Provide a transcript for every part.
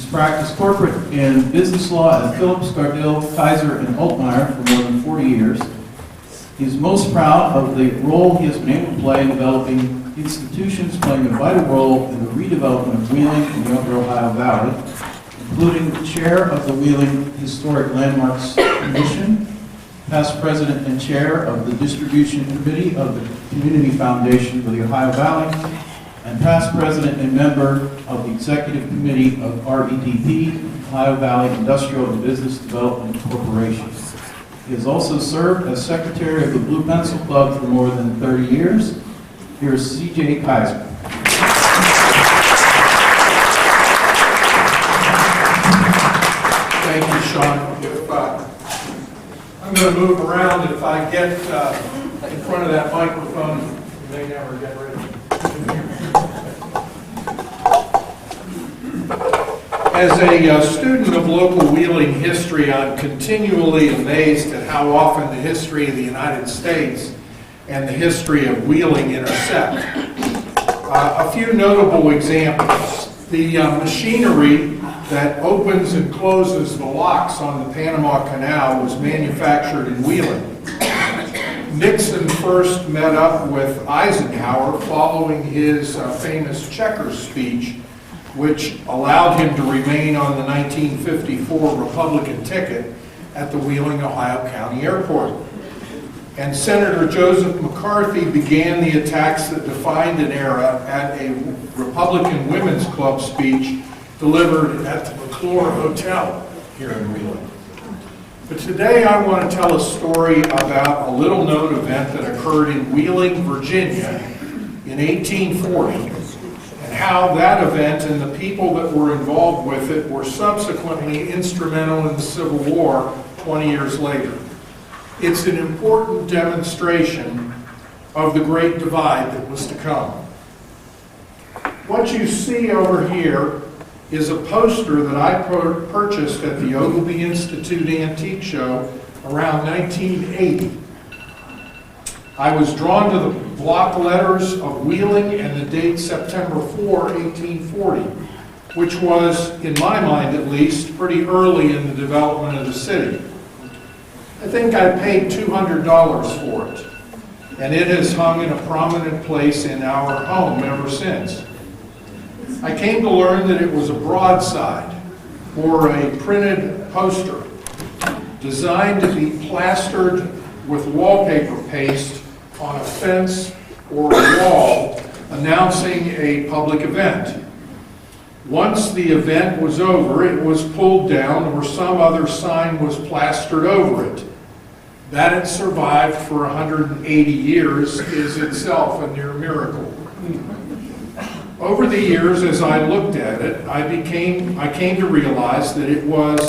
He's practiced corporate and business law at Phillips, Gardell, Kaiser, and Altmeyer for more than 40 years. He is most proud of the role he has been able to play in developing institutions playing a vital role in the redevelopment of Wheeling and the Upper Ohio Valley, including the chair of the Wheeling Historic Landmarks Commission, past president and chair of the distribution committee of the Community Foundation for the Ohio Valley, and past president and member of the executive committee of REDP, Ohio Valley Industrial and Business Development Corporation. He has also served as secretary of the Blue Pencil Club for more than 30 years. Here's C.J. Kaiser. Thank you, Sean. I'm going to move around. If I get in front of that microphone, you may never get rid of it. As a student of local Wheeling history, I'm continually amazed at how often the history of the United States and the history of Wheeling intersect. A few notable examples. The machinery that opens and closes the locks on the Panama Canal was manufactured in Wheeling. Nixon first met up with Eisenhower following his famous Checkers speech, which allowed him to remain on the 1954 Republican ticket at the Wheeling, Ohio County Airport. And Senator Joseph McCarthy began the attacks that defined an era at a Republican Women's Club speech delivered at the McClure Hotel here in Wheeling. But today I want to tell a story about a little known event that occurred in Wheeling, Virginia in 1840, and how that event and the people that were involved with it were subsequently instrumental in the Civil War 20 years later. It's an important demonstration of the Great Divide that was to come. What you see over here is a poster that I purchased at the Ogilvy Institute Antique Show around 1980. I was drawn to the block letters of Wheeling and the date September 4, 1840, which was, in my mind at least, pretty early in the development of the city. I think I paid $200 for it, and it has hung in a prominent place in our home ever since. I came to learn that it was a broadside, or a printed poster, designed to be plastered with wallpaper paste on a fence or a wall announcing a public event. Once the event was over, it was pulled down or some other sign was plastered over it. That it survived for 180 years is itself a near miracle. Over the years, as I looked at it, I came to realize that it was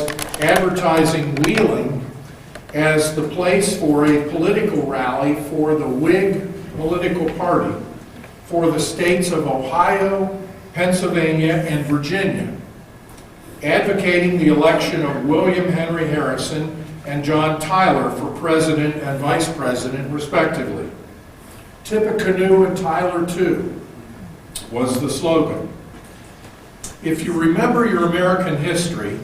advertising Wheeling as the place for a political rally for the Whig political party for the states of Ohio, Pennsylvania, and Virginia, advocating the election of William Henry Harrison and John Tyler for president and vice president, respectively. Tippecanoe and Tyler Too was the slogan. If you remember your American history,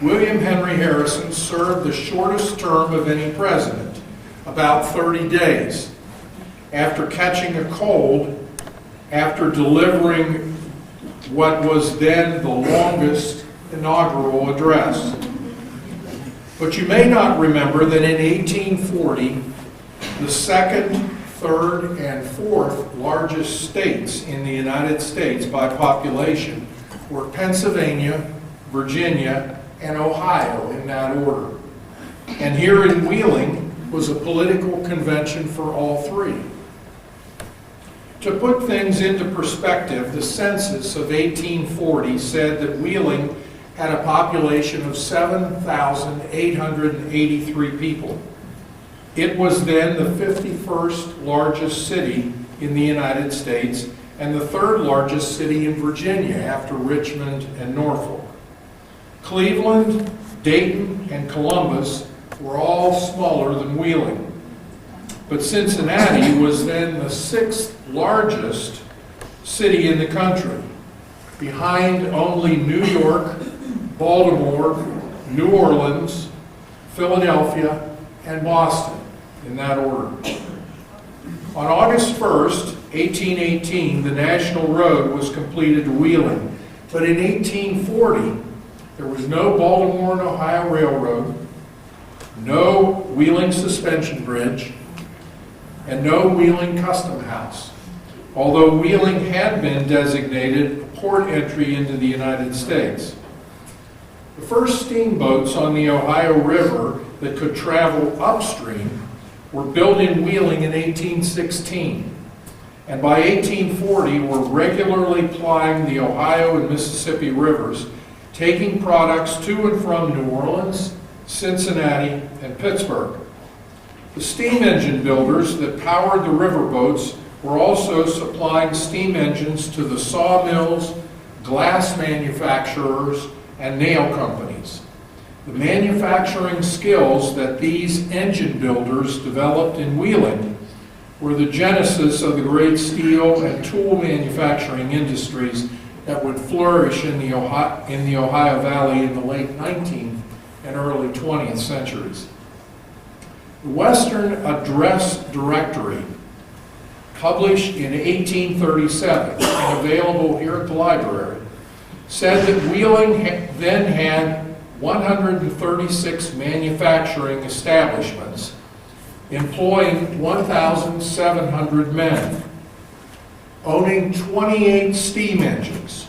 William Henry Harrison served the shortest term of any president, about 30 days, after catching a cold, after delivering what was then the longest inaugural address. But you may not remember that in 1840, the second, third, and fourth largest states in the United States by population were Pennsylvania, Virginia, and Ohio in that order. And here in Wheeling was a political convention for all three. To put things into perspective, the census of 1840 said that Wheeling had a population of 7,883 people. It was then the 51st largest city in the United States and the third largest city in Virginia after Richmond and Norfolk. Cleveland, Dayton, and Columbus were all smaller than Wheeling. But Cincinnati was then the sixth largest city in the country, behind only New York, Baltimore, New Orleans, Philadelphia, and Boston, in that order. On August 1st, 1818, the National Road was completed to Wheeling, but in 1840, there was no Baltimore and Ohio Railroad, no Wheeling Suspension Bridge, and no Wheeling Custom House, although Wheeling had been designated a port entry into the United States. The first steamboats on the Ohio River that could travel upstream were built in Wheeling in 1816, and by 1840 were regularly plying the Ohio and Mississippi rivers, taking products to and from New Orleans, Cincinnati, and Pittsburgh. The steam engine builders that powered the riverboats were also supplying steam engines to the sawmills, glass manufacturers, and nail companies. The manufacturing skills that these engine builders developed in Wheeling were the genesis of the great steel and tool manufacturing industries that would flourish in the Ohio Valley in the late 19th and early 20th centuries. The Western Address Directory, published in 1837 and available here at the library, said that Wheeling then had 136 manufacturing establishments employing 1,700 men, owning 28 steam engines,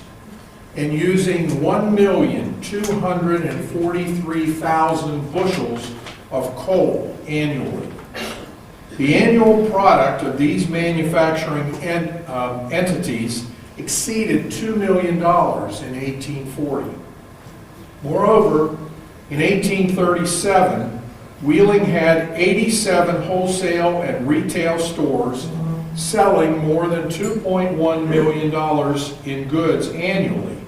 and using 1,243,000 bushels of coal annually. The annual product of these manufacturing entities exceeded $2 million in 1840. Moreover, in 1837, Wheeling had 87 wholesale and retail stores selling more than $2.1 million in goods annually,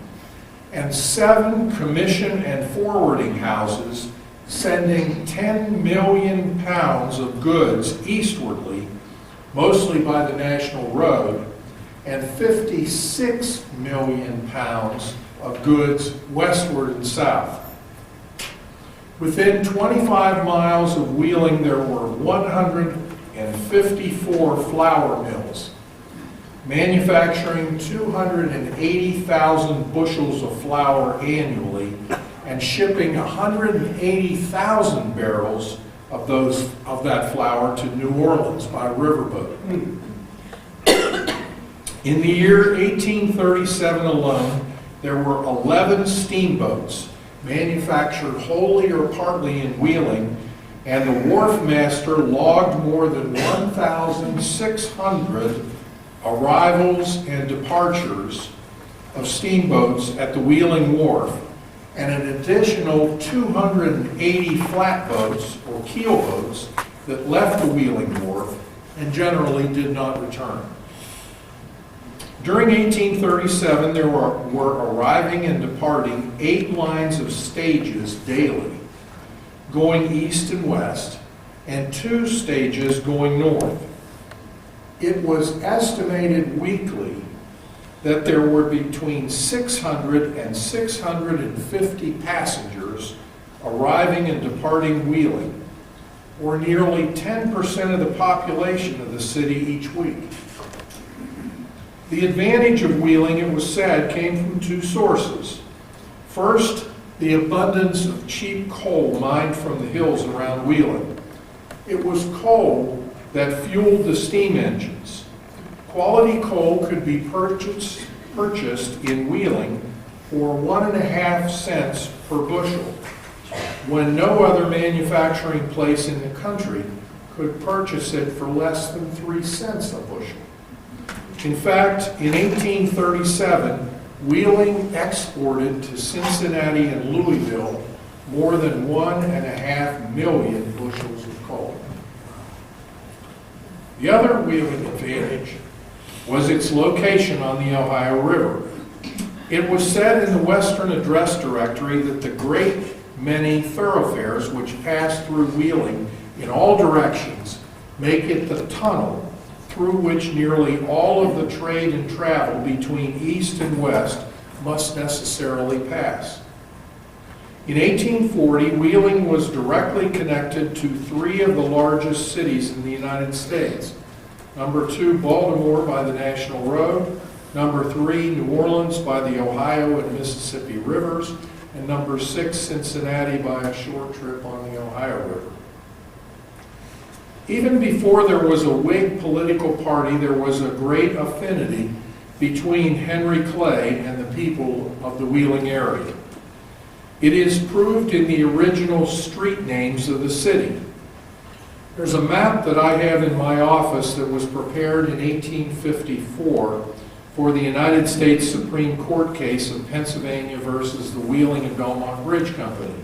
and 7 commission and forwarding houses sending 10 million pounds of goods eastwardly, mostly by the National Road, and 56 million pounds of goods westward and south. Within 25 miles of Wheeling, there were 154 flour mills, manufacturing 280,000 bushels of flour annually and shipping 180,000 barrels of that flour to New Orleans by riverboat. In the year 1837 alone, there were 11 steamboats manufactured wholly or partly in Wheeling, and the wharf master logged more than 1,600 arrivals and departures of steamboats at the Wheeling Wharf, and an additional 280 flatboats or keelboats that left the Wheeling Wharf and generally did not return. During 1837, there were arriving and departing 8 lines of stages daily, going east and west, and 2 stages going north. It was estimated weekly that there were between 600 and 650 passengers arriving and departing Wheeling, or nearly 10% of the population of the city each week. The advantage of Wheeling, it was said, came from 2 sources. First, the abundance of cheap coal mined from the hills around Wheeling. It was coal that fueled the steam engines. Quality coal could be purchased in Wheeling for 1.5 cents per bushel, when no other manufacturing place in the country could purchase it for less than 3 cents a bushel. In fact, in 1837, Wheeling exported to Cincinnati and Louisville more than 1.5 million bushels of coal. The other Wheeling advantage was its location on the Ohio River. It was said in the Western Address Directory that the great many thoroughfares which pass through Wheeling in all directions make it the tunnel through which nearly all of the trade and travel between east and west must necessarily pass. In 1840, Wheeling was directly connected to three of the largest cities in the United States. Number 2, Baltimore by the National Road. Number 3, New Orleans by the Ohio and Mississippi rivers. And number 6, Cincinnati by a short trip on the Ohio River. Even before there was a Whig political party, there was a great affinity between Henry Clay and the people of the Wheeling area. It is proved in the original street names of the city. There's a map that I have in my office that was prepared in 1854 for the United States Supreme Court case of Pennsylvania versus the Wheeling and Belmont Bridge Company.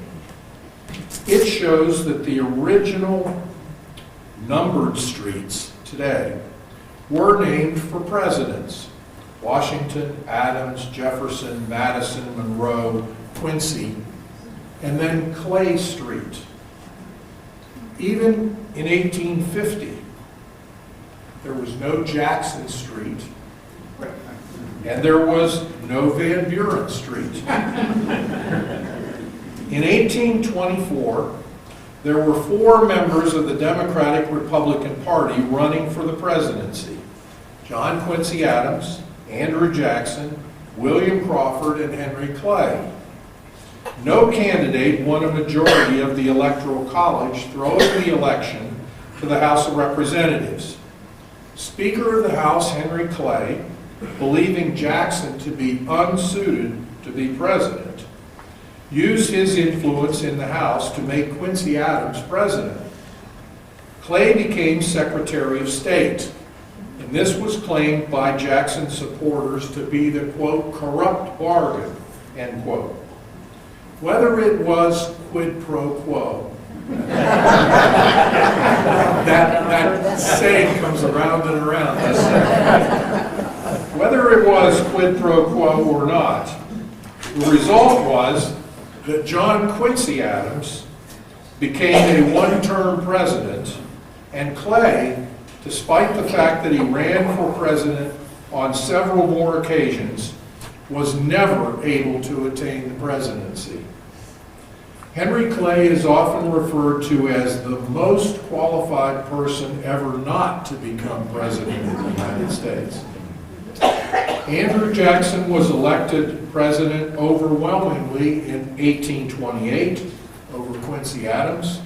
It shows that the original numbered streets today were named for presidents: Washington, Adams, Jefferson, Madison, Monroe, Quincy, and then Clay Street. Even in 1850, there was no Jackson Street, and there was no Van Buren Street. In 1824, there were 4 members of the Democratic Republican Party running for the presidency: John Quincy Adams, Andrew Jackson, William Crawford, and Henry Clay. No candidate won a majority of the Electoral College, throwing the election to the House of Representatives. Speaker of the House, Henry Clay, believing Jackson to be unsuited to be president, used his influence in the House to make Quincy Adams president. Clay became Secretary of State, and this was claimed by Jackson's supporters to be the, quote, corrupt bargain, end quote. Whether it was quid pro quo, that saying comes around and around, doesn't it? Whether it was quid pro quo or not, the result was that John Quincy Adams became a one-term president, and Clay, despite the fact that he ran for president on several more occasions, was never able to attain the presidency. Henry Clay is often referred to as the most qualified person ever not to become president of the United States. Andrew Jackson was elected president overwhelmingly in 1828 over Quincy Adams,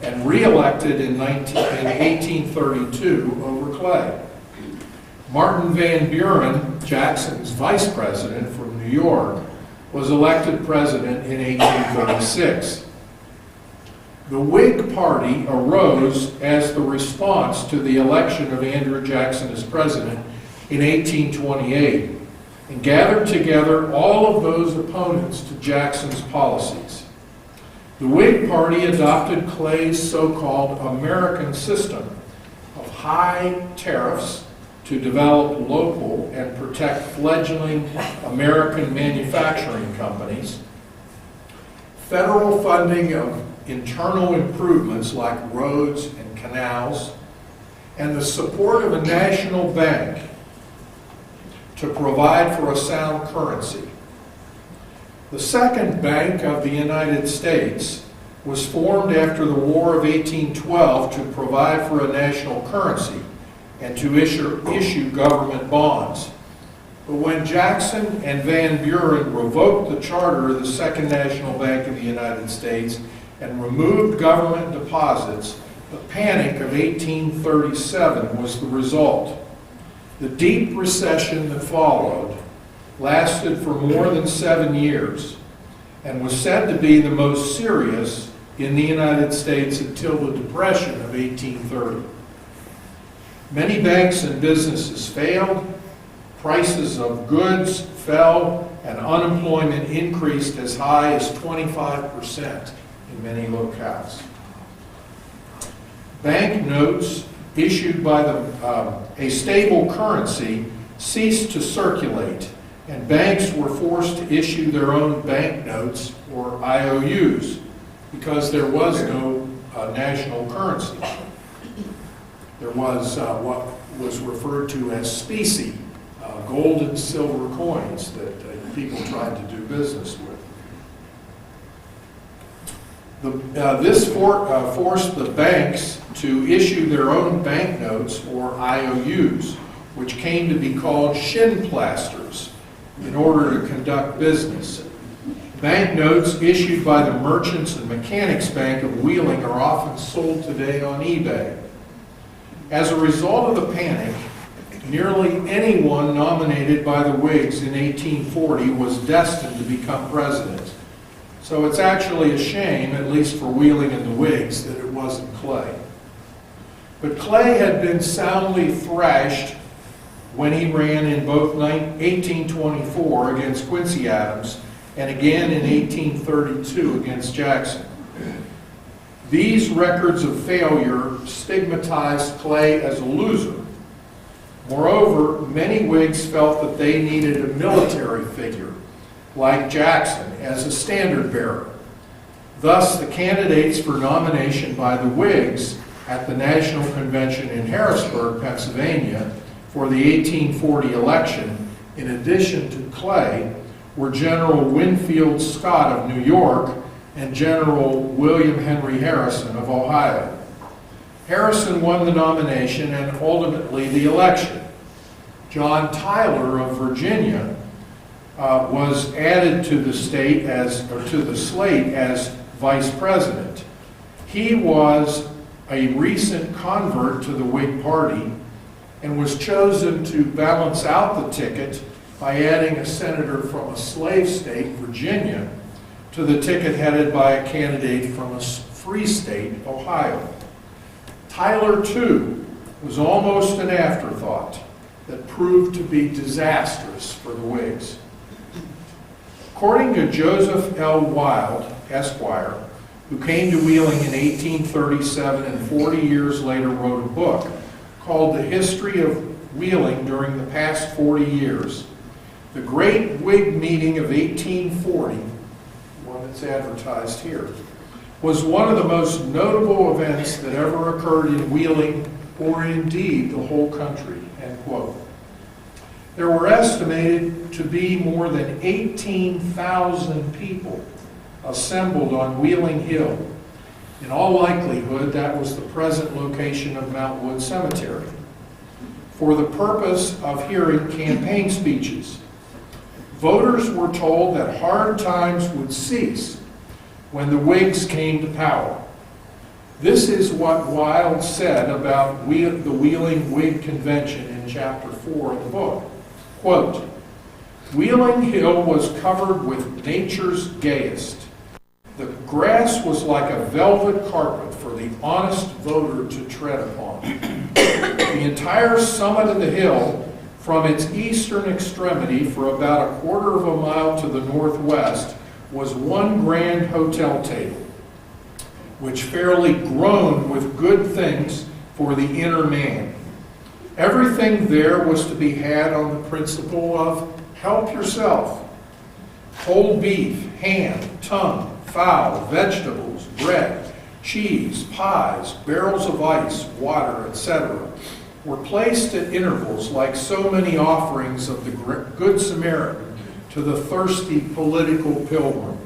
and re-elected in 1832 over Clay. Martin Van Buren, Jackson's vice president from New York, was elected president in 1836. The Whig Party arose as the response to the election of Andrew Jackson as president in 1828 and gathered together all of those opponents to Jackson's policies. The Whig Party adopted Clay's so-called American system of high tariffs to develop local and protect fledgling American manufacturing companies, federal funding of internal improvements like roads and canals, and the support of a national bank to provide for a sound currency. The Second Bank of the United States was formed after the War of 1812 to provide for a national currency and to issue government bonds. But when Jackson and Van Buren revoked the charter of the Second National Bank of the United States and removed government deposits, the Panic of 1837 was the result. The deep recession that followed lasted for more than 7 years and was said to be the most serious in the United States until the Depression of 1830. Many banks and businesses failed, prices of goods fell, and unemployment increased as high as 25% in many locales. Banknotes issued by a stable currency ceased to circulate, and banks were forced to issue their own banknotes, or IOUs, because there was no national currency. There was what was referred to as specie, gold and silver coins that people tried to do business with. This forced the banks to issue their own banknotes, or IOUs, which came to be called shin plasters, in order to conduct business. Banknotes issued by the Merchants and Mechanics Bank of Wheeling are often sold today on eBay. As a result of the panic, nearly anyone nominated by the Whigs in 1840 was destined to become president. So it's actually a shame, at least for Wheeling and the Whigs, that it wasn't Clay. But Clay had been soundly thrashed when he ran in both 1824 against Quincy Adams and again in 1832 against Jackson. These records of failure stigmatized Clay as a loser. Moreover, many Whigs felt that they needed a military figure, like Jackson, as a standard bearer. Thus, the candidates for nomination by the Whigs at the National Convention in Harrisburg, Pennsylvania, for the 1840 election, in addition to Clay, were General Winfield Scott of New York and General William Henry Harrison of Ohio. Harrison won the nomination and ultimately the election. John Tyler of Virginia was added to the slate as vice president. He was a recent convert to the Whig Party and was chosen to balance out the ticket by adding a senator from a slave state, Virginia, to the ticket headed by a candidate from a free state, Ohio. Tyler Too was almost an afterthought that proved to be disastrous for the Whigs. According to Joseph L. Wilde, Esquire, who came to Wheeling in 1837 and 40 years later wrote a book called The History of Wheeling During the Past 40 Years, the Great Whig Meeting of 1840, one that's advertised here, was one of the most notable events that ever occurred in Wheeling, or indeed the whole country, end quote. There were estimated to be more than 18,000 people assembled on Wheeling Hill. In all likelihood, that was the present location of Mount Wood Cemetery, for the purpose of hearing campaign speeches. Voters were told that hard times would cease when the Whigs came to power. This is what Wilde said about the Wheeling Whig Convention in Chapter 4 of the book. Quote, "Wheeling Hill was covered with nature's gayest. The grass was like a velvet carpet for the honest voter to tread upon. The entire summit of the hill, from its eastern extremity for about a quarter of a mile to the northwest, was one grand hotel table, which fairly groaned with good things for the inner man. Everything there was to be had on the principle of help yourself. Cold beef, ham, tongue, fowl, vegetables, bread, cheese, pies, barrels of ice, water, etc., were placed at intervals like so many offerings of the Good Samaritan to the thirsty political pilgrim.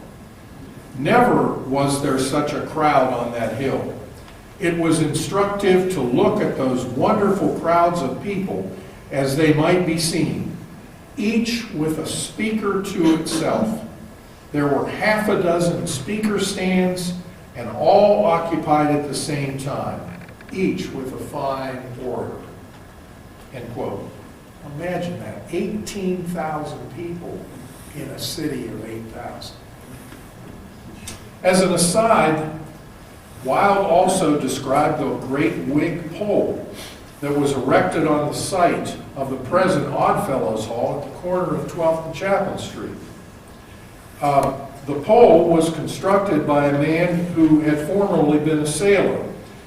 Never was there such a crowd on that hill. It was instructive to look at those wonderful crowds of people as they might be seen, each with a speaker to itself. There were half a dozen speaker stands, and all occupied at the same time, each with a fine orator." End quote. Imagine that, 18,000 people in a city of 8,000. As an aside, Wilde also described the great Whig pole that was erected on the site of the present Oddfellows Hall at the corner of 12th and Chapel Street. The pole was constructed by a man who had formerly been a sailor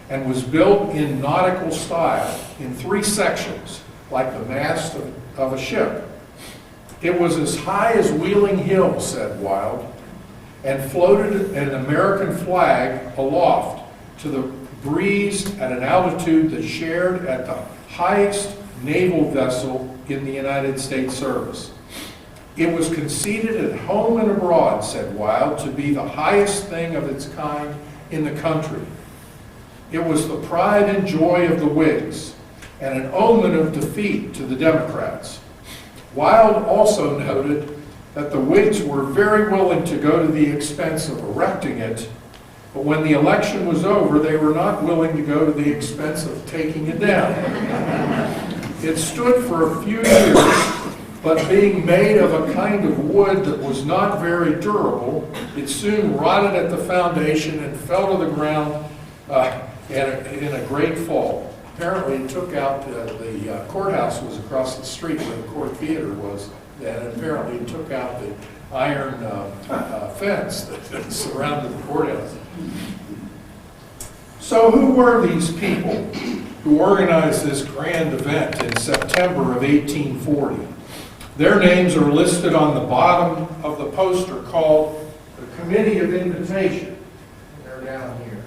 and was built in nautical style in 3 sections, like the mast of a ship. It was as high as Wheeling Hill, said Wilde, and floated an American flag aloft to the breeze at an altitude that shared at the highest naval vessel in the United States service. It was conceded at home and abroad, said Wilde, to be the highest thing of its kind in the country. It was the pride and joy of the Whigs, and an omen of defeat to the Democrats. Wilde also noted that the Whigs were very willing to go to the expense of erecting it, but when the election was over, they were not willing to go to the expense of taking it down. It stood for a few years, but being made of a kind of wood that was not very durable, it soon rotted at the foundation and fell to the ground in a great fall. Apparently it took out, the courthouse was across the street where the court theater was, and apparently it took out the iron fence that surrounded the courthouse. So who were these people who organized this grand event in September of 1840? Their names are listed on the bottom of the poster called the Committee of Invitation. They're down here.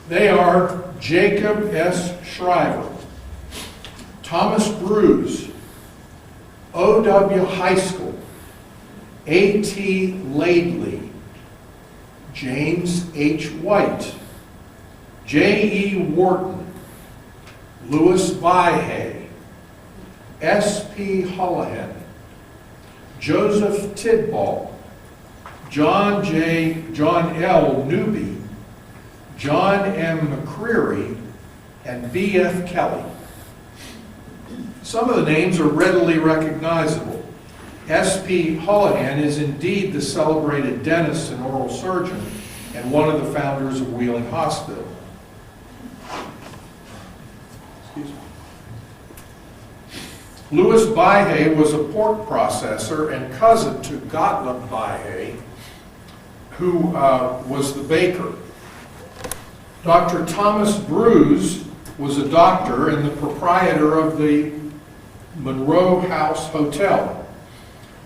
They are Jacob S. Shriver, Thomas Bruce, O.W. High School, A.T. Laidley, James H. White, J.E. Wharton, Louis Byhay, S.P. Holohan, Joseph Tidball, John L. Newby, John M. McCreary, and B.F. Kelly. Some of the names are readily recognizable. S.P. Holohan is indeed the celebrated dentist and oral surgeon and one of the founders of Wheeling Hospital. Louis Byhay was a pork processor and cousin to Gottlieb Byhay, who was the baker. Dr. Thomas Bruce was a doctor and the proprietor of the Monroe House Hotel.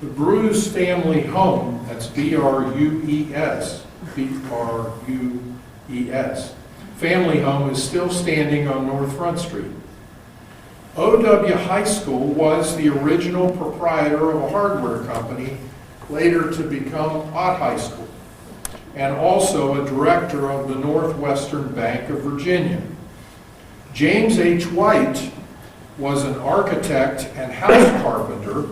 The Bruce family home, that's B-R-U-E-S, B-R-U-E-S, family home is still standing on North Front Street. O.W. High School was the original proprietor of a hardware company, later to become Ott High School, and also a director of the Northwestern Bank of Virginia. James H. White was an architect and house carpenter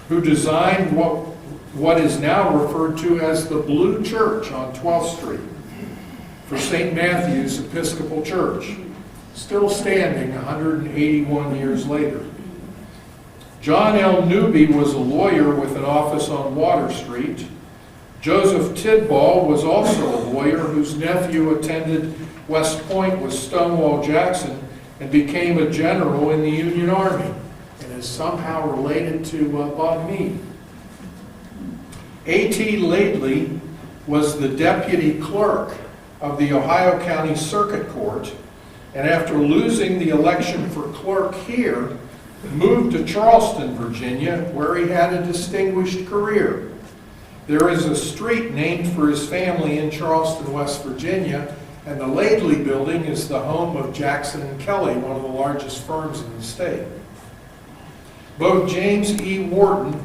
who designed what is now referred to as the Blue Church on 12th Street for St. Matthew's Episcopal Church, still standing 181 years later. John L. Newby was a lawyer with an office on Water Street. Joseph Tidball was also a lawyer whose nephew attended West Point with Stonewall Jackson and became a general in the Union Army and is somehow related to Bob Meade. A.T. Laidley was the deputy clerk of the Ohio County Circuit Court, and after losing the election for clerk here, moved to Charleston, Virginia, where he had a distinguished career. There is a street named for his family in Charleston, West Virginia, and the Laidley Building is the home of Jackson and Kelly, one of the largest firms in the state. Both James E. Wharton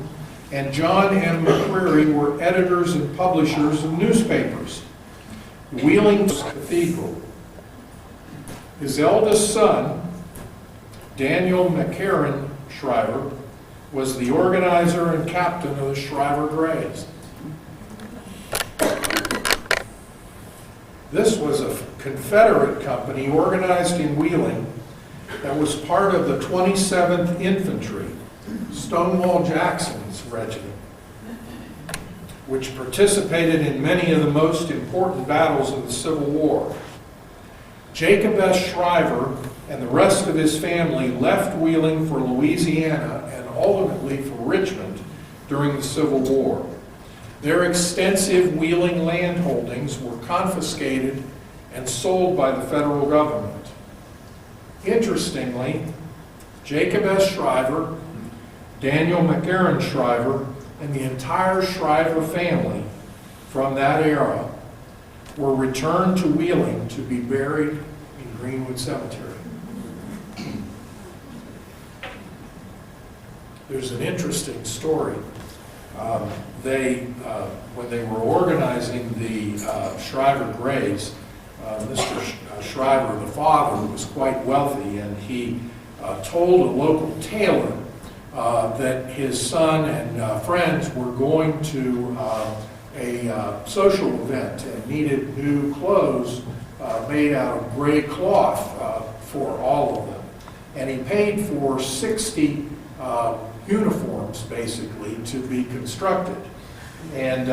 and John M. McCreary were editors and publishers of newspapers. Wheeling Cathedral. His eldest son, Daniel McCarran Shriver, was the organizer and captain of the Shriver Grays. This was a Confederate company organized in Wheeling that was part of the 27th Infantry, Stonewall Jackson's regiment, which participated in many of the most important battles of the Civil War. Jacob S. Shriver and the rest of his family left Wheeling for Louisiana and ultimately for Richmond during the Civil War. Their extensive Wheeling land holdings were confiscated and sold by the federal government. Interestingly, Jacob S. Shriver, Daniel McCarran Shriver, and the entire Shriver family from that era were returned to Wheeling to be buried in Greenwood Cemetery. there's an interesting story. When they were organizing the Shriver graves, Mr. Shriver, the father, was quite wealthy, and he told a local tailor that his son and friends were going to a social event and needed new clothes made out of gray cloth for all of them. And he paid for 60 uniforms, basically, to be constructed. And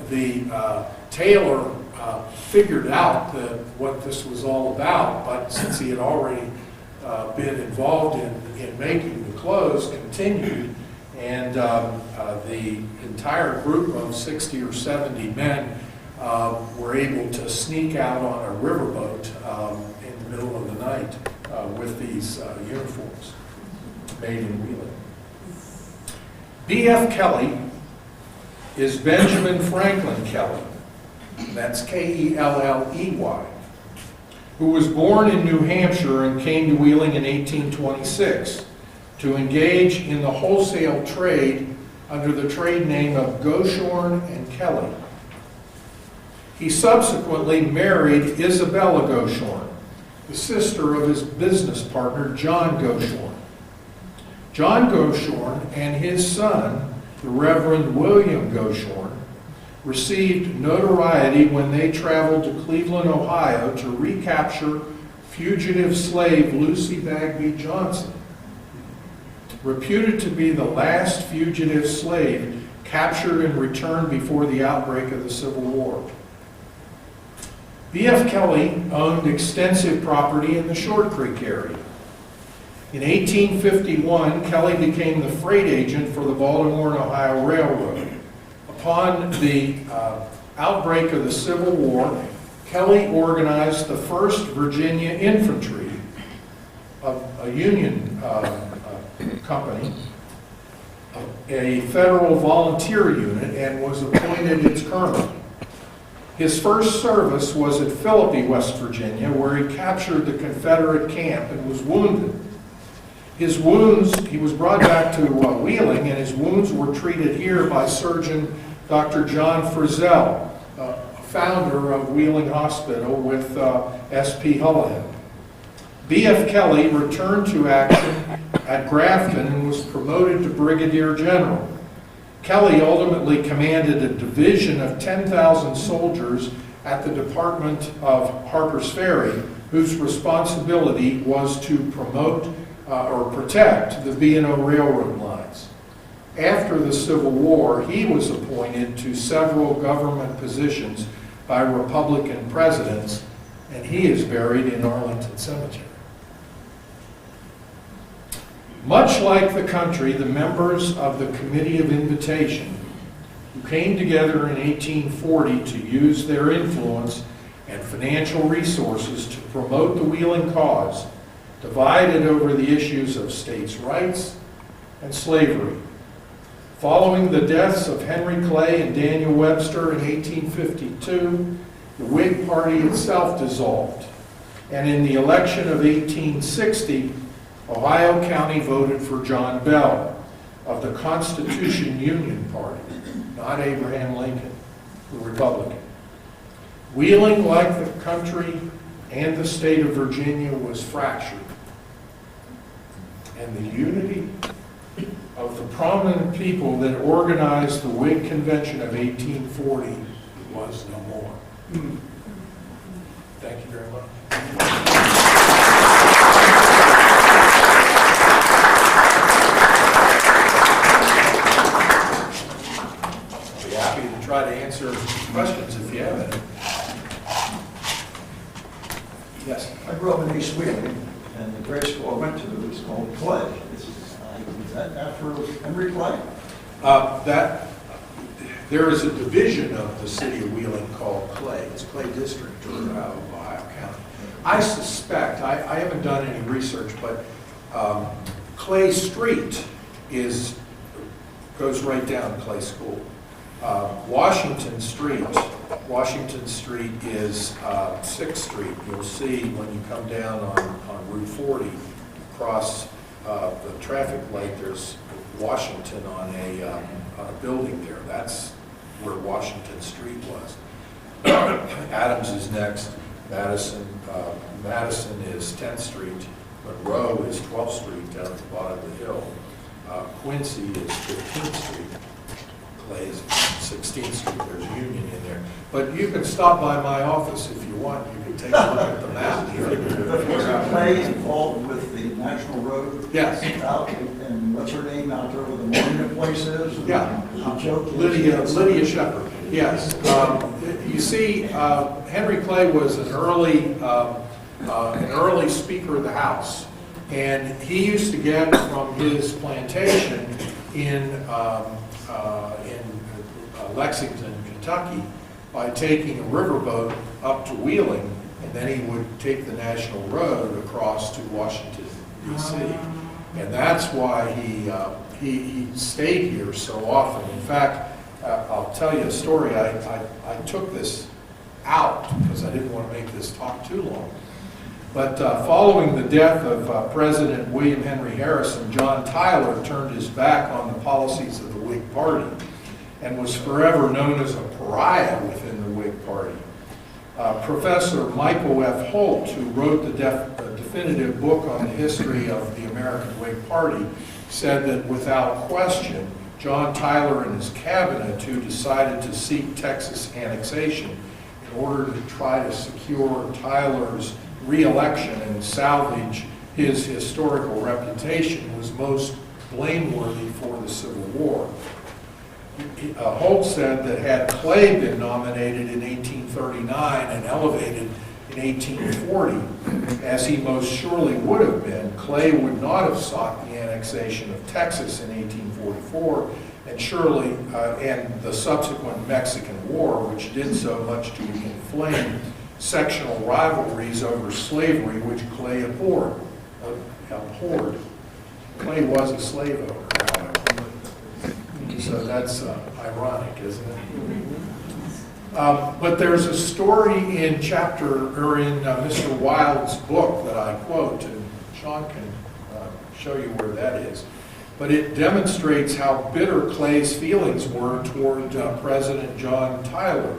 the tailor figured out what this was all about, but since he had already been involved in making the clothes, continued, and the entire group of 60 or 70 men were able to sneak out on a riverboat in the middle of the night with these uniforms made in Wheeling. B.F. Kelly is Benjamin Franklin Kelly, that's K-E-L-L-E-Y, who was born in New Hampshire and came to Wheeling in 1826 to engage in the wholesale trade under the trade name of Goshorn and Kelly. He subsequently married Isabella Goshorn, the sister of his business partner, John Goshorn. John Goshorn and his son, the Reverend William Goshorn, received notoriety when they traveled to Cleveland, Ohio to recapture fugitive slave Lucy Bagby Johnson, reputed to be the last fugitive slave captured and returned before the outbreak of the Civil War. B.F. Kelly owned extensive property in the Short Creek area. In 1851, Kelly became the freight agent for the Baltimore and Ohio Railroad. Upon the outbreak of the Civil War, Kelly organized the 1st Virginia Infantry, a Union company, a federal volunteer unit, and was appointed its colonel. His first service was at Philippi, West Virginia, where he captured the Confederate camp and was wounded. His wounds, he was brought back to Wheeling, and his wounds were treated here by surgeon Dr. John Frizzell, founder of Wheeling Hospital with S.P. Houlihan. B.F. Kelly returned to action at Grafton and was promoted to brigadier general. Kelly ultimately commanded a division of 10,000 soldiers at the Department of Harper's Ferry, whose responsibility was to promote or protect the B&O railroad lines. After the Civil War, he was appointed to several government positions by Republican presidents, and he is buried in Arlington Cemetery. Much like the country, the members of the Committee of Invitation, who came together in 1840 to use their influence and financial resources to promote the Wheeling cause, divided over the issues of states' rights and slavery. Following the deaths of Henry Clay and Daniel Webster in 1852, the Whig Party itself dissolved, and in the election of 1860, Ohio County voted for John Bell of the Constitution Union Party, not Abraham Lincoln, the Republican. Wheeling, like the country and the state of Virginia, was fractured. And the unity of the prominent people that organized the Whig Convention of 1840 was no more. Thank you very much. I'll be happy to try to answer questions if you have any. Yes? I grew up in East Wheeling, and the grade school I went to was called Clay. Is that after Henry Clay? There is a division of the city of Wheeling called Clay. It's Clay District, or Ohio County. I suspect, I haven't done any research, but Clay Street goes right down Clay School. Washington Street is 6th Street. You'll see when you come down on Route 40, across the traffic light, there's Washington on a building there. That's where Washington Street was. Adams is next. Madison is 10th Street. Monroe is 12th Street down at the bottom of the hill. Quincy is 15th Street. Clay is 16th Street. There's Union in there. But you can stop by my office if you want. You can take a look at the map. Was Clay involved with the National Road? Yes. Out, and what's her name out there where the monument place is? Yeah. The joke is- Lydia Shepherd. Yes. You see, Henry Clay was an early Speaker of the House, and he used to get from his plantation in Lexington, Kentucky, by taking a riverboat up to Wheeling, and then he would take the National Road across to Washington, D.C. And that's why he stayed here so often. In fact, I'll tell you a story. I took this out because I didn't want to make this talk too long. But following the death of President William Henry Harrison, John Tyler turned his back on the policies of the Whig Party and was forever known as a pariah within the Whig Party. Professor Michael F. Holt, who wrote the definitive book on the history of the American Whig Party, said that without question, John Tyler and his cabinet, who decided to seek Texas annexation in order to try to secure Tyler's re-election and salvage his historical reputation, was most blameworthy for the Civil War. Holt said that had Clay been nominated in 1839 and elevated in 1840, as he most surely would have been, Clay would not have sought the annexation of Texas in 1844, and surely, and the subsequent Mexican War, which did so much to inflame sectional rivalries over slavery, which Clay abhorred. Clay was a slave owner, however. So that's ironic, isn't it? But there's a story in Mr. Wilde's book that I quote, and Sean can show you where that is. But it demonstrates how bitter Clay's feelings were toward President John Tyler.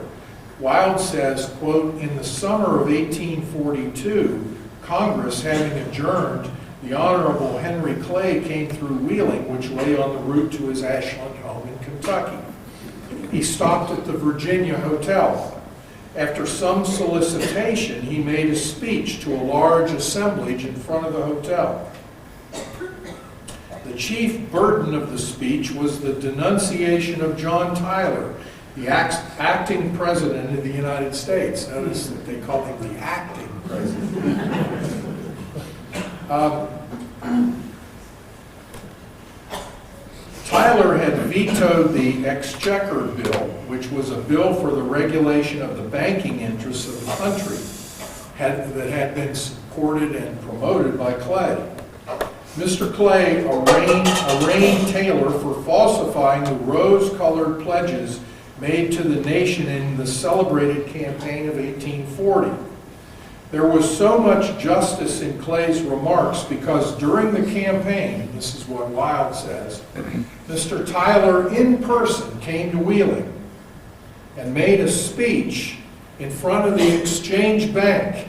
Wilde says, quote, "In the summer of 1842, Congress having adjourned, the Honorable Henry Clay came through Wheeling, which lay on the route to his Ashland home in Kentucky. He stopped at the Virginia Hotel. After some solicitation, he made a speech to a large assemblage in front of the hotel. The chief burden of the speech was the denunciation of John Tyler, the acting president of the United States." Notice that they call him the acting president. Tyler had vetoed the Exchequer Bill, which was a bill for the regulation of the banking interests of the country that had been supported and promoted by Clay. Mr. Clay arraigned Taylor for falsifying the rose-colored pledges made to the nation in the celebrated campaign of 1840. There was so much justice in Clay's remarks because during the campaign, this is what Wilde says, Mr. Tyler in person came to Wheeling and made a speech in front of the Exchange Bank,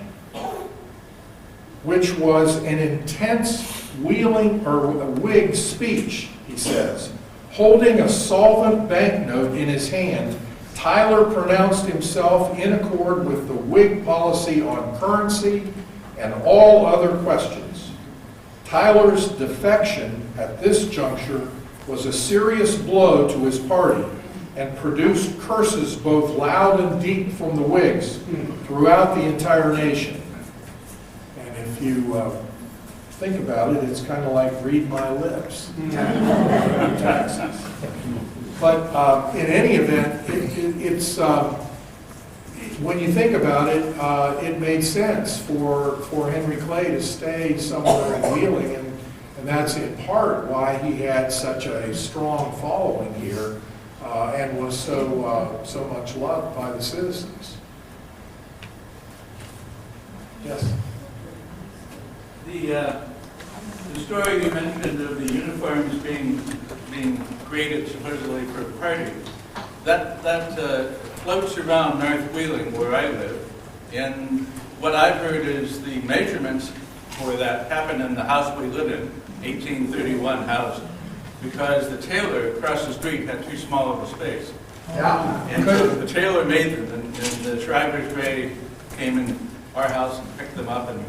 which was an intense Whig speech, he says. Holding a solvent banknote in his hand, Tyler pronounced himself in accord with the Whig policy on currency and all other questions. Tyler's defection at this juncture was a serious blow to his party and produced curses both loud and deep from the Whigs throughout the entire nation. And if you think about it, it's kind of like read my lips. Taxes. But in any event, it's when you think about it, it made sense for Henry Clay to stay somewhere in Wheeling, and that's in part why he had such a strong following here and was so much loved by the citizens. Yes. The story you mentioned of the uniforms being being created supposedly for the party. That floats around North Wheeling where I live, and what I've heard is the measurements for that happened in the house we live in, 1831 house, because the tailor across the street had too small of a space. Yeah. And so the tailor made them, and the Shriver's Bay came in our house and picked them up and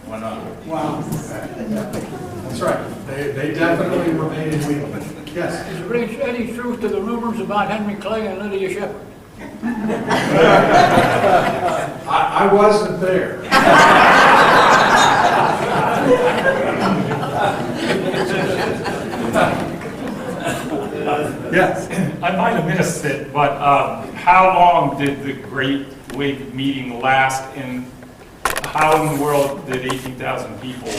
went on. Wow. That's right. They definitely were made in Wheeling. Yes. Is there any truth to the rumors about Henry Clay and Lydia Shepherd? I wasn't there. Yes. I might have missed it, but how long did the Great Whig meeting last, and how in the world did 18,000 people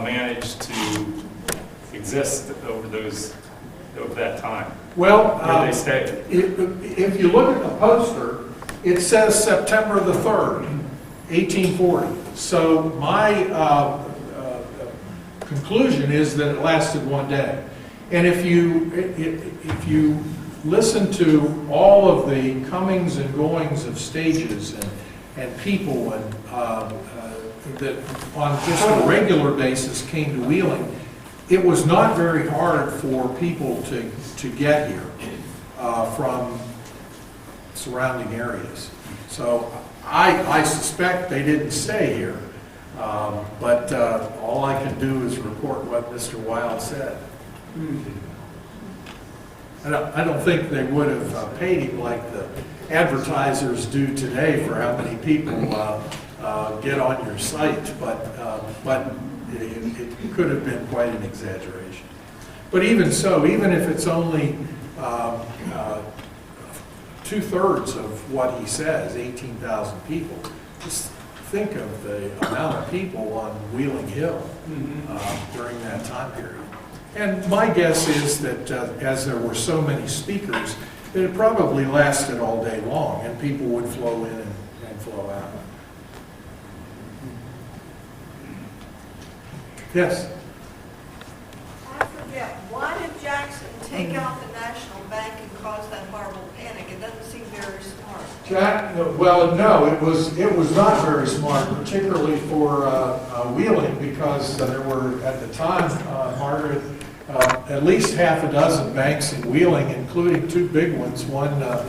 manage to exist over that time? Well, Where they stayed? if you look at the poster, it says September the 3rd, 1840. So my conclusion is that it lasted one day. And if you listen to all of the comings and goings of stages and people and that on just a regular basis came to Wheeling, it was not very hard for people to get here from surrounding areas. So I suspect they didn't stay here, but all I can do is report what Mr. Wild said. I don't think they would have paid him like the advertisers do today for how many people get on your site, but it could have been quite an exaggeration. But even so, even if it's only 2/3 of what he says, 18,000 people, just think of the amount of people on Wheeling Hill during that time period. And my guess is that as there were so many speakers, it probably lasted all day long, and people would flow in and flow out. Yes? I forget, why did Jackson take out the National Bank and cause that horrible panic? It doesn't seem very smart. Well, no, it was not very smart, particularly for Wheeling, because there were, at the time, Margaret, at least half a dozen banks in Wheeling, including two big ones, one the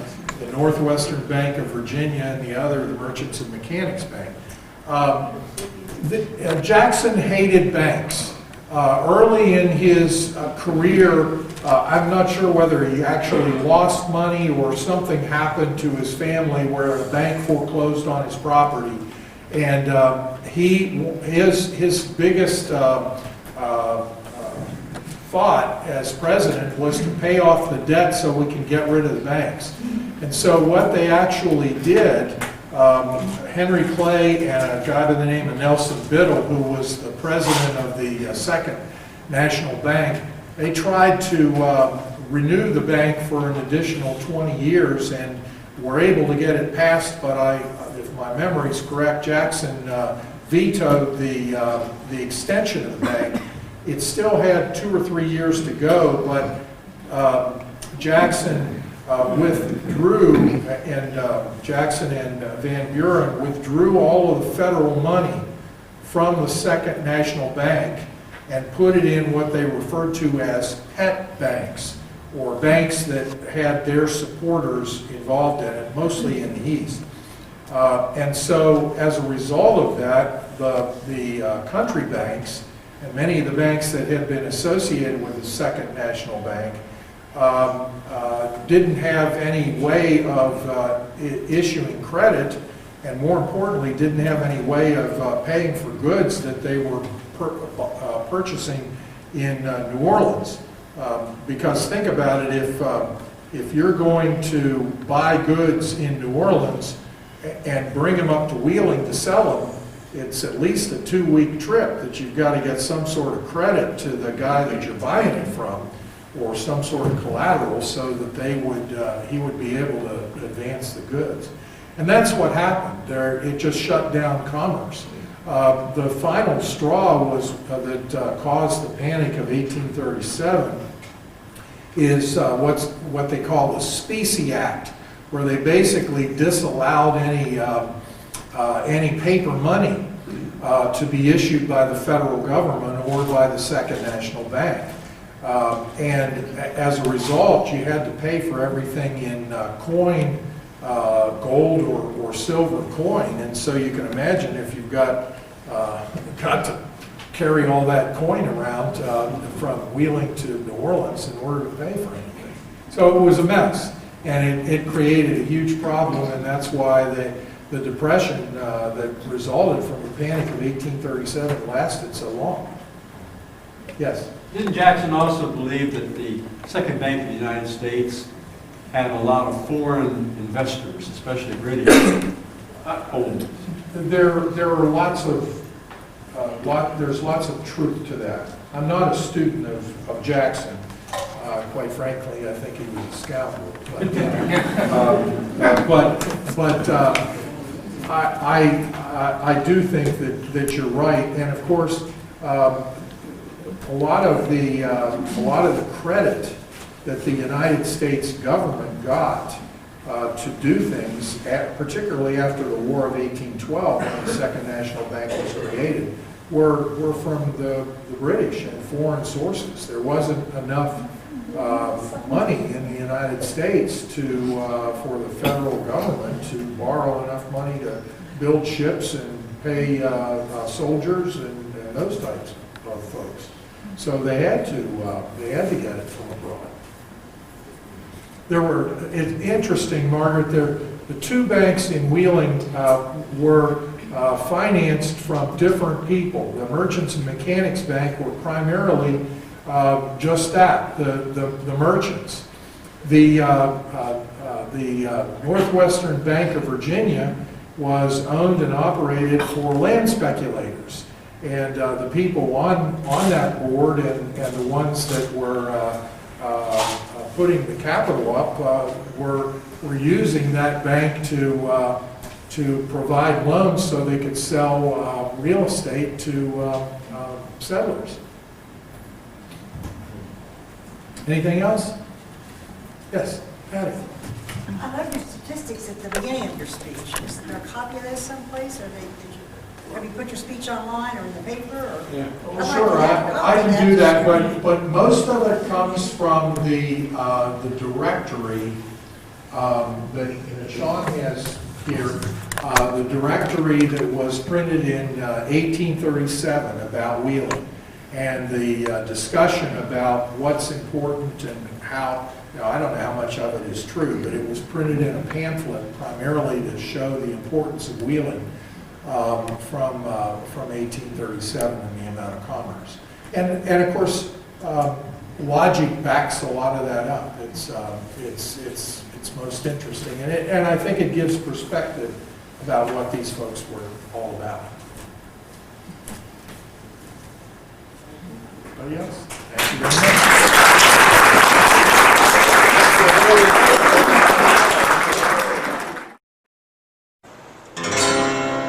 Northwestern Bank of Virginia and the other the Merchants and Mechanics Bank. Jackson hated banks. Early in his career, I'm not sure whether he actually lost money or something happened to his family where a bank foreclosed on his property. And his biggest thought as president was to pay off the debt so we can get rid of the banks. And so what they actually did, Henry Clay and a guy by the name of Nelson Biddle, who was the president of the Second National Bank, they tried to renew the bank for an additional 20 years and were able to get it passed, but if my memory is correct, Jackson vetoed the extension of the bank. It still had 2 or 3 years to go, but Jackson withdrew, and Jackson and Van Buren withdrew all of the federal money from the Second National Bank and put it in what they referred to as pet banks, or banks that had their supporters involved in it, mostly in the East. And so as a result of that, the country banks and many of the banks that had been associated with the Second National Bank didn't have any way of issuing credit, and more importantly, didn't have any way of paying for goods that they were purchasing in New Orleans. Because think about it, if you're going to buy goods in New Orleans and bring them up to Wheeling to sell them, it's at least a 2-week trip that you've got to get some sort of credit to the guy that you're buying it from, or some sort of collateral, so that he would be able to advance the goods. And that's what happened. It just shut down commerce. The final straw was that caused the Panic of 1837 is what they call the Specie Act, where they basically disallowed any paper money to be issued by the federal government or by the Second National Bank. And as a result, you had to pay for everything in coin, gold or silver coin. And so you can imagine if you've got to carry all that coin around from Wheeling to New Orleans in order to pay for anything. So it was a mess, and it created a huge problem, and that's why the Depression that resulted from the Panic of 1837 lasted so long. Yes? Didn't Jackson also believe that the Second Bank of the United States had a lot of foreign investors, especially British holdings? There are lots of there's lots of truth to that. I'm not a student of Jackson. Quite frankly, I think he was a scoundrel. But I do think that you're right, and of course, a lot of the credit that the United States government got to do things, particularly after the War of 1812, when the Second National Bank was created, were from the British and foreign sources. There wasn't enough money in the United States for the federal government to borrow enough money to build ships and pay soldiers and those types of folks. So they had to get it from abroad. It's interesting, Margaret, the two banks in Wheeling were financed from different people. The Merchants and Mechanics Bank were primarily just that, the merchants. The Northwestern Bank of Virginia was owned and operated for land speculators. And the people on that board and the ones that were putting the capital up were using that bank to provide loans so they could sell real estate to settlers. Anything else? Yes, Patty. I love your statistics at the beginning of your speech. Is there a copy of this someplace, or have you put your speech online or in the paper? Or? Yeah. Well, sure, I can do that, but most of it comes from the directory that Sean has here, the directory that was printed in 1837 about Wheeling, and the discussion about what's important and how. I don't know how much of it is true, but it was printed in a pamphlet primarily to show the importance of Wheeling from 1837 and the amount of commerce. And of course, logic backs a lot of that up. It's most interesting, and I think it gives perspective about what these folks were all about. Anybody else? Thank you very much.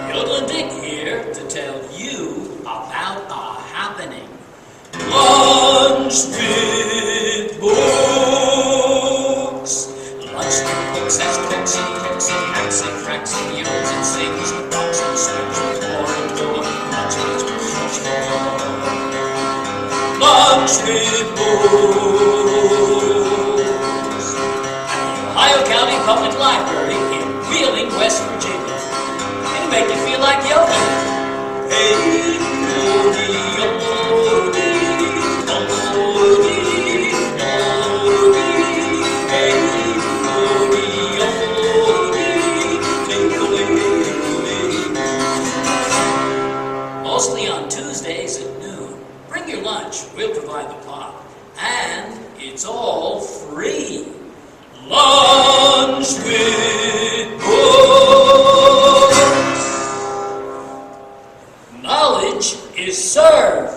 Yodeling Dick here to tell you about a happening. Lunch with books. Lunch with books, that's Pepsi, hacks and cracks and yells and sings, rocks and swims with Warren Billy. Lunch with books. Lunch with books. Ohio County Public Library in Wheeling, West Virginia. It'll make you feel like yodeling. Hey, yodie, yodie, yodie, yodie, hey, yodie, yodie, yodie. Mostly on Tuesdays at noon. Bring your lunch, we'll provide the pot. And it's all free. Lunch with books. Knowledge is served.